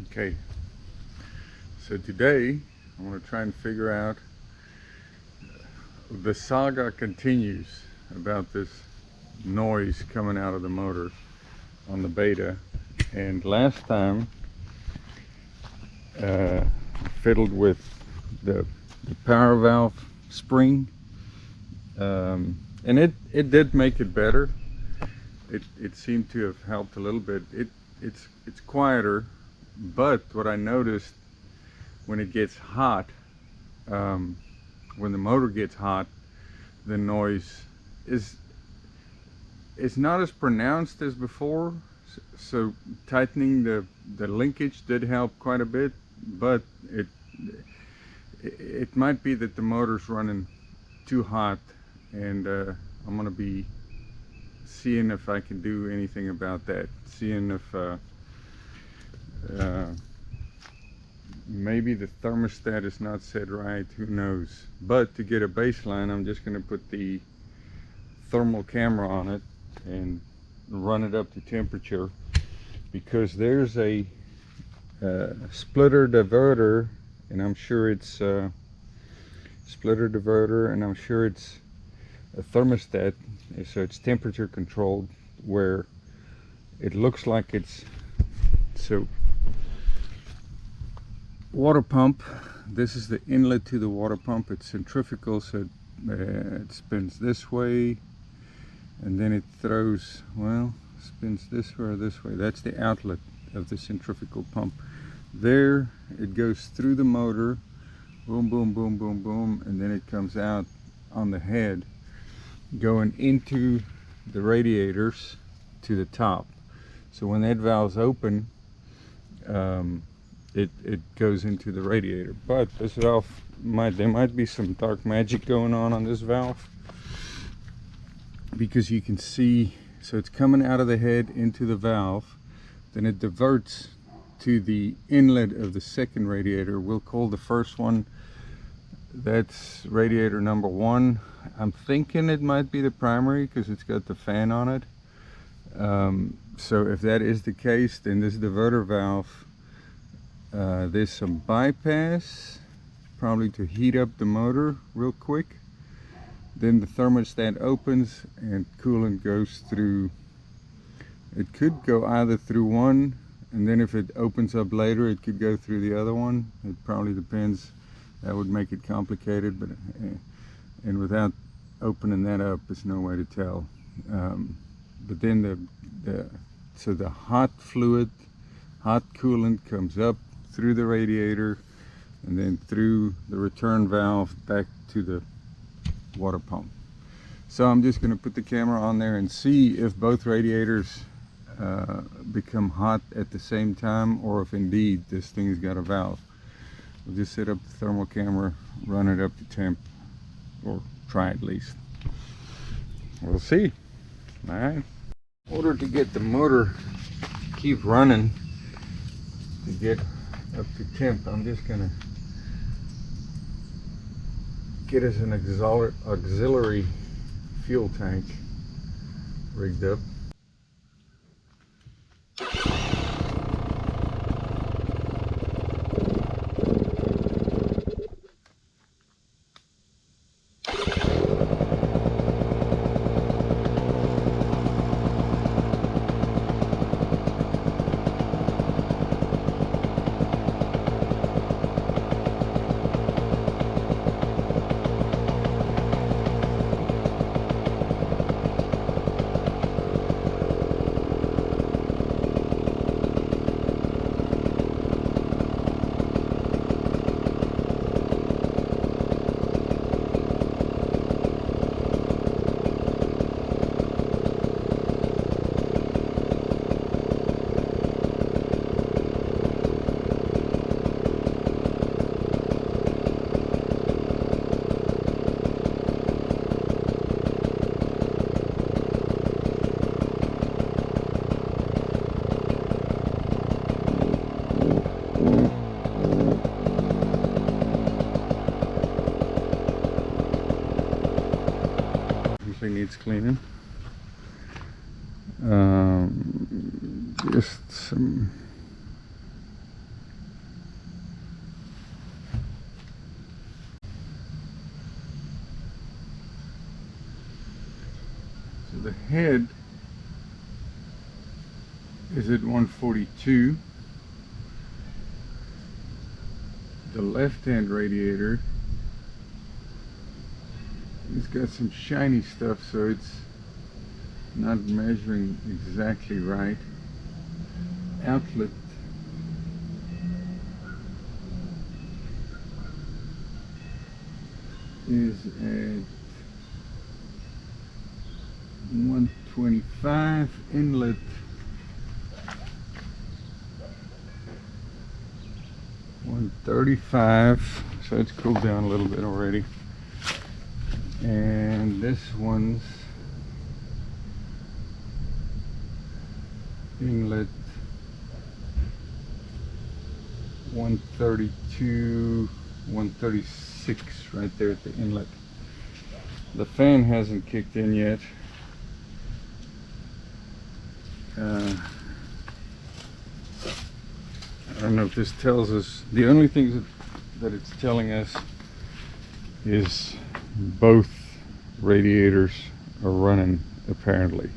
Okay, so today I want to try and figure out, the saga continues about this noise coming out of the motor on the beta. And last time fiddled with the power valve spring, and it did make it better. It seemed to have helped a little bit. It's quieter, but what I noticed, when it gets hot, when the motor gets hot, the noise is not as pronounced as before. So tightening the linkage did help quite a bit, but it might be that the motor's running too hot, and I'm gonna be seeing if I can do anything about that, seeing if maybe the thermostat is not set right, who knows. But to get a baseline, I'm just going to put the thermal camera on it and run it up to temperature, because there's a splitter diverter, and I'm sure it's splitter diverter, and I'm sure it's a thermostat, so it's temperature controlled, where it looks like it's so. Water pump, this is the inlet to the water pump. It's centrifugal, so it spins this way, and then it throws, well, spins this way or this way. That's the outlet of the centrifugal pump. There it goes through the motor, boom, boom, boom, boom, boom, and then it comes out on the head, going into the radiators to the top. So when that valve's open, it goes into the radiator. But this valve there might be some dark magic going on this valve, because you can see, so it's coming out of the head into the valve, then it diverts to the inlet of the second radiator. We'll call the first one, that's radiator number 1. I'm thinking it might be the primary because it's got the fan on it. So if that is the case, then this diverter valve, there's some bypass, probably to heat up the motor real quick. Then the thermostat opens and coolant goes through. It could go either through one, and then if it opens up later, it could go through the other one. It probably depends. That would make it complicated, but and without opening that up, there's no way to tell. But then so the hot fluid, hot coolant comes up through the radiator and then through the return valve back to the water pump. So I'm just going to put the camera on there and see if both radiators become hot at the same time, or if indeed this thing's got a valve. We'll just set up the thermal camera, run it up to temp, or try at least. We'll see. All right. In order to get the motor keep running, to get up to temp, I'm just gonna get us an auxiliary fuel tank rigged up. Needs cleaning. Just some The head is at 142. The left-hand radiator, it's got some shiny stuff, so it's not measuring exactly right. Outlet is at 125. Inlet $135, so it's cooled down a little bit already. And this one's inlet 132, 136 right there at the inlet. The fan hasn't kicked in yet. I don't know if this tells us. The only thing that it's telling us is both radiators are running apparently.